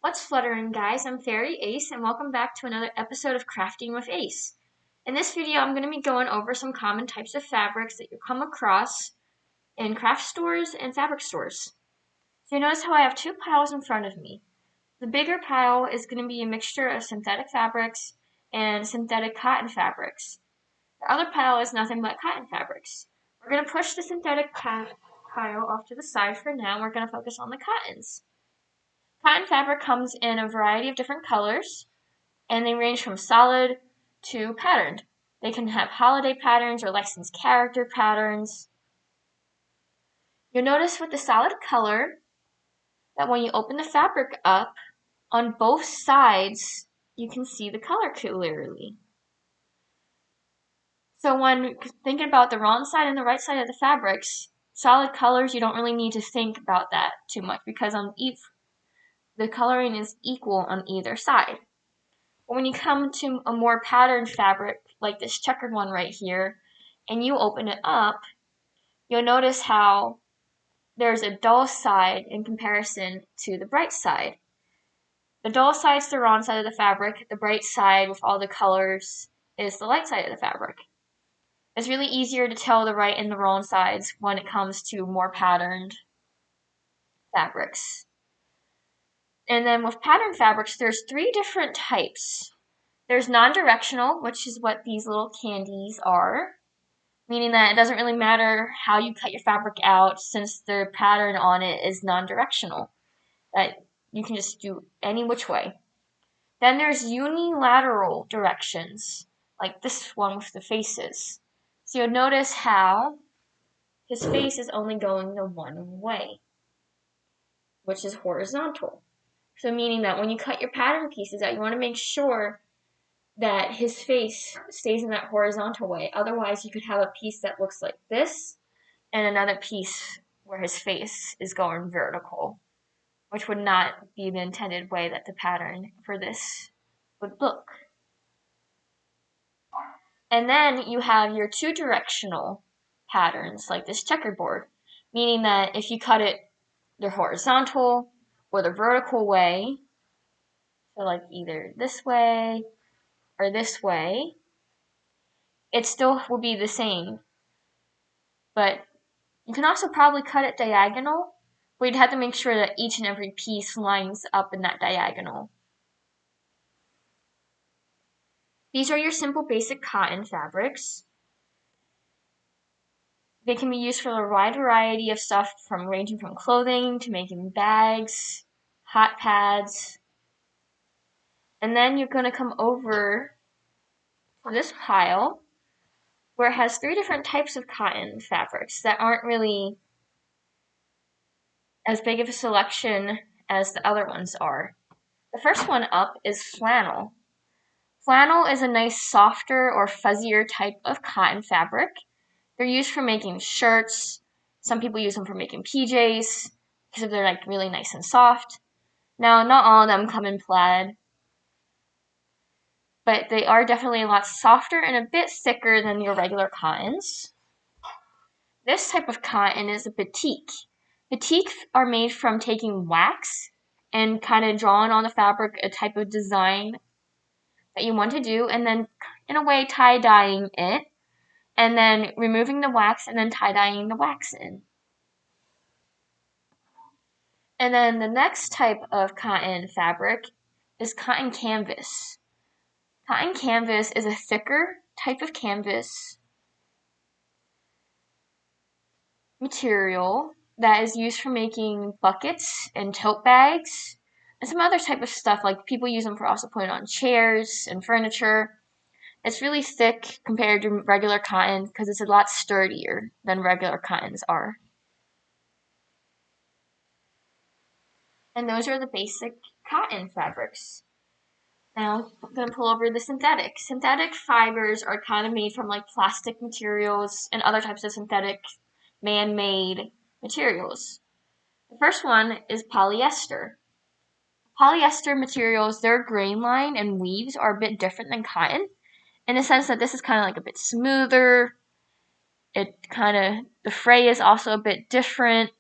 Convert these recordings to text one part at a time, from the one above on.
What's fluttering, guys? I'm Fairy Ace, and welcome back to another episode of Crafting with Ace. In this video, I'm going to be going over some common types of fabrics that you come across in craft stores and fabric stores. So you notice how I have two piles in front of me. The bigger pile is going to be a mixture of synthetic fabrics and synthetic cotton fabrics. The other pile is nothing but cotton fabrics. We're going to push the synthetic pile off to the side for now, and we're going to focus on the cottons. Cotton fabric comes in a variety of different colors, and they range from solid to patterned. They can have holiday patterns or licensed character patterns. You'll notice with the solid color that when you open the fabric up, on both sides, you can see the color clearly. So when thinking about the wrong side and the right side of the fabrics, solid colors, you don't really need to think about that too much because the coloring is equal on either side. When you come to a more patterned fabric, like this checkered one right here, and you open it up, you'll notice how there's a dull side in comparison to the bright side. The dull side's the wrong side of the fabric, the bright side with all the colors is the light side of the fabric. It's really easier to tell the right and the wrong sides when it comes to more patterned fabrics. And then with patterned fabrics, there's three different types. There's non-directional, which is what these little candies are, meaning that it doesn't really matter how you cut your fabric out since the pattern on it is non-directional, that you can just do any which way. Then there's unilateral directions, like this one with the faces. So you'll notice how his face is only going the one way, which is horizontal. So meaning that when you cut your pattern pieces out, you want to make sure that his face stays in that horizontal way. Otherwise, you could have a piece that looks like this and another piece where his face is going vertical, which would not be the intended way that the pattern for this would look. And then you have your two-directional patterns, like this checkerboard, meaning that if you cut it the horizontal or the vertical way, so like either this way or this way, it still will be the same. But you can also probably cut it diagonal, but you'd have to make sure that each and every piece lines up in that diagonal. These are your simple basic cotton fabrics. They can be used for a wide variety of stuff from ranging from clothing to making bags, hot pads. And then you're going to come over to this pile where it has three different types of cotton fabrics that aren't really as big of a selection as the other ones are. The first one up is flannel. Flannel is a nice softer or fuzzier type of cotton fabric. They're used for making shirts. Some people use them for making PJs because they're like really nice and soft. Now, not all of them come in plaid, but they are definitely a lot softer and a bit thicker than your regular cottons. This type of cotton is a batik. Batiks are made from taking wax and kind of drawing on the fabric a type of design that you want to do, and then in a way tie-dyeing it, and then removing the wax and then tie-dyeing the wax in. And then the next type of cotton fabric is cotton canvas. Cotton canvas is a thicker type of canvas material that is used for making buckets and tote bags and some other type of stuff, like people use them for also putting on chairs and furniture. It's really thick compared to regular cotton because it's a lot sturdier than regular cottons are. And those are the basic cotton fabrics. Now I'm going to pull over the synthetic. Synthetic fibers are kind of made from like plastic materials and other types of synthetic man-made materials. The first one is polyester. Polyester materials, their grain line and weaves are a bit different than cotton in the sense that this is kind of like a bit smoother. The fray is also a bit different.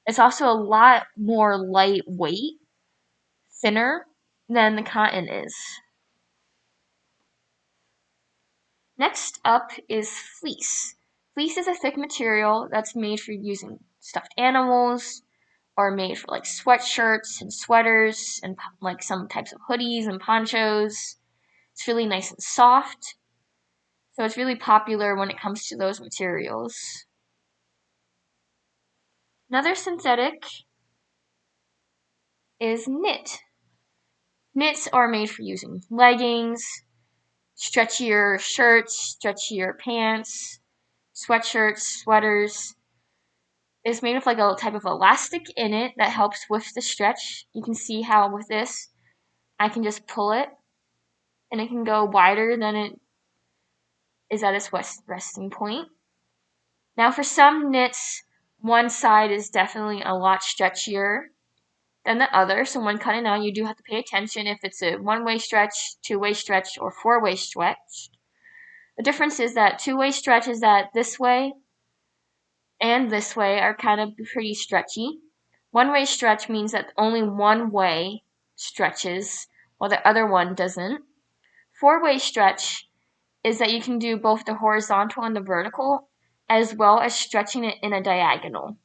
It's also a lot more lightweight, thinner than the cotton is. Next up is fleece. Fleece is a thick material that's made for using stuffed animals or made for like sweatshirts and sweaters and like some types of hoodies and ponchos. It's really nice and soft. So it's really popular when it comes to those materials. Another synthetic is knit. Knits are made for using leggings, stretchier shirts, stretchier pants, sweatshirts, sweaters. It's made with like a type of elastic in it that helps with the stretch. You can see how with this, I can just pull it and it can go wider than it is at its resting point. Now for some knits, one side is definitely a lot stretchier than the other. So when cutting out, you do have to pay attention if it's a one-way stretch, two-way stretch, or four-way stretch. The difference is that two-way stretch is that this way and this way are kind of pretty stretchy. One-way stretch means that only one way stretches while the other one doesn't. Four-way stretch is that you can do both the horizontal and the vertical as well as stretching it in a diagonal.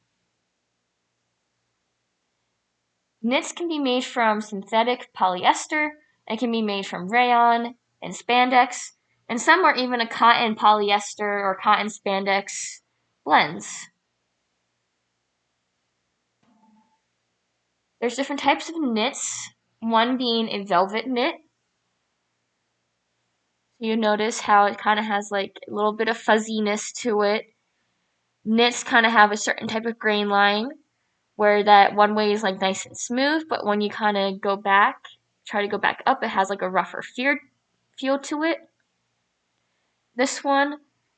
Knits can be made from synthetic polyester, it can be made from rayon and spandex, and some are even a cotton polyester or cotton spandex blends. There's different types of knits, one being a velvet knit. You notice how it kind of has like a little bit of fuzziness to it. Knits kind of have a certain type of grain line where that one way is like nice and smooth, but when you kind of go back, try to go back up, it has like a rougher feel to it. This one,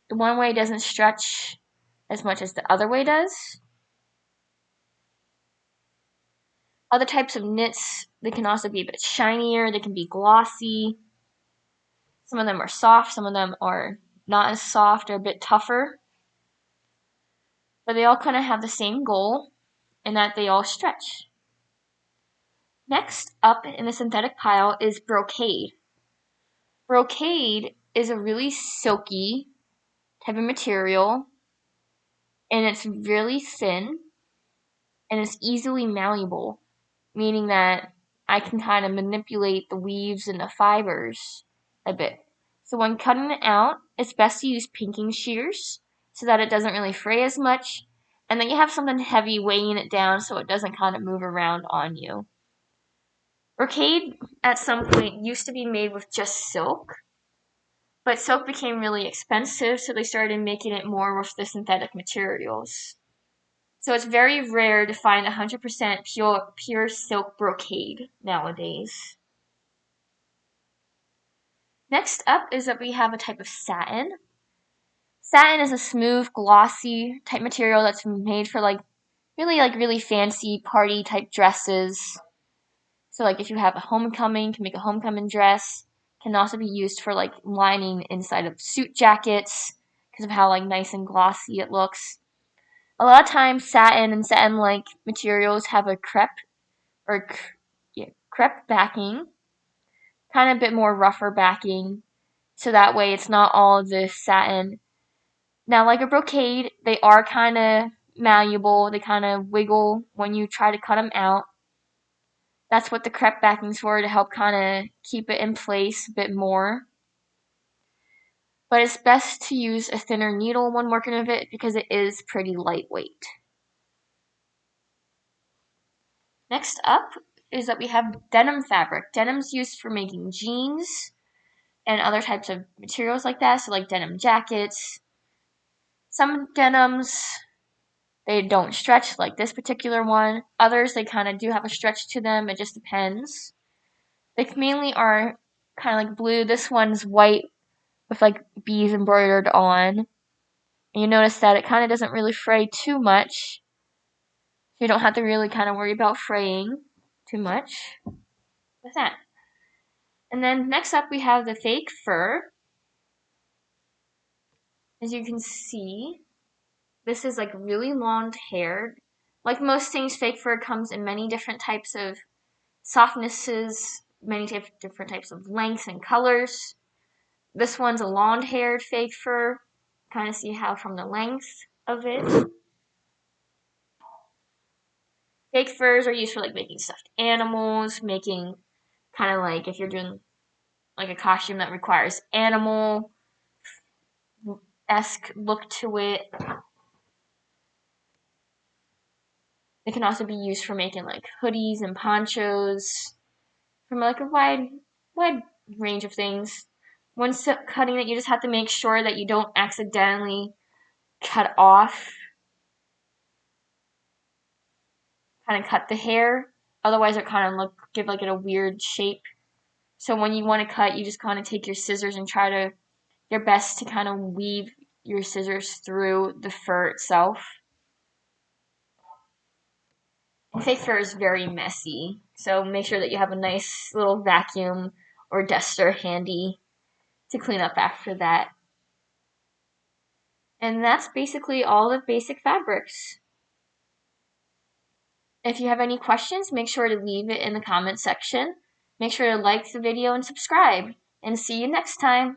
the one way doesn't stretch as much as the other way does. Other types of knits, they can also be a bit shinier, they can be glossy. Some of them are soft, some of them are not as soft or a bit tougher. But they all kind of have the same goal in that they all stretch. Next up in the synthetic pile is brocade. Brocade is a really silky type of material, and it's really thin, and it's easily malleable, meaning that I can kind of manipulate the weaves and the fibers a bit. So when cutting it out, it's best to use pinking shears so that it doesn't really fray as much, and then you have something heavy weighing it down so it doesn't kind of move around on you. Brocade at some point used to be made with just silk, but silk became really expensive, so they started making it more with the synthetic materials. So it's very rare to find 100% pure silk brocade nowadays. Next up is that we have a type of satin. Satin is a smooth, glossy type material that's made for really fancy party type dresses. So like if you have a homecoming, you can make a homecoming dress. Can also be used for like lining inside of suit jackets because of how like nice and glossy it looks. A lot of times satin and satin-like materials have a crepe backing, kind of a bit more rougher backing, so that way it's not all of the satin. Now, like a brocade, they are kind of malleable, they kind of wiggle when you try to cut them out. That's what the crepe backing's for, to help kind of keep it in place a bit more. But it's best to use a thinner needle when working with it because it is pretty lightweight. Next up is that we have denim fabric. Denim's used for making jeans and other types of materials like that, so like denim jackets. Some denims, they don't stretch like this particular one. Others, they kind of do have a stretch to them. It just depends. They mainly are kind of like blue. This one's white with like bees embroidered on. And you notice that it kind of doesn't really fray too much. So you don't have to really kind of worry about fraying too much with that. And then next up we have the fake fur. As you can see, this is like really long hair Like most things, fake fur comes in many different types of softnesses, many different types of lengths and colors. This one's a long-haired fake fur. Kind of see how from the length of it. Fake furs are used for like making stuffed animals, making kind of like if you're doing like a costume that requires animal-esque look to it. It can also be used for making like hoodies and ponchos from like a wide range of things. When cutting it, you just have to make sure that you don't accidentally cut off, kind of cut the hair. Otherwise, it kind of give like it a weird shape. So when you want to cut, you just kind of take your scissors and try to your best to kind of weave your scissors through the fur itself. Fake fur is very messy, so make sure that you have a nice little vacuum or duster handy to clean up after that. And that's basically all of basic fabrics. If you have any questions, make sure to leave it in the comment section. Make sure to like the video and subscribe. And see you next time.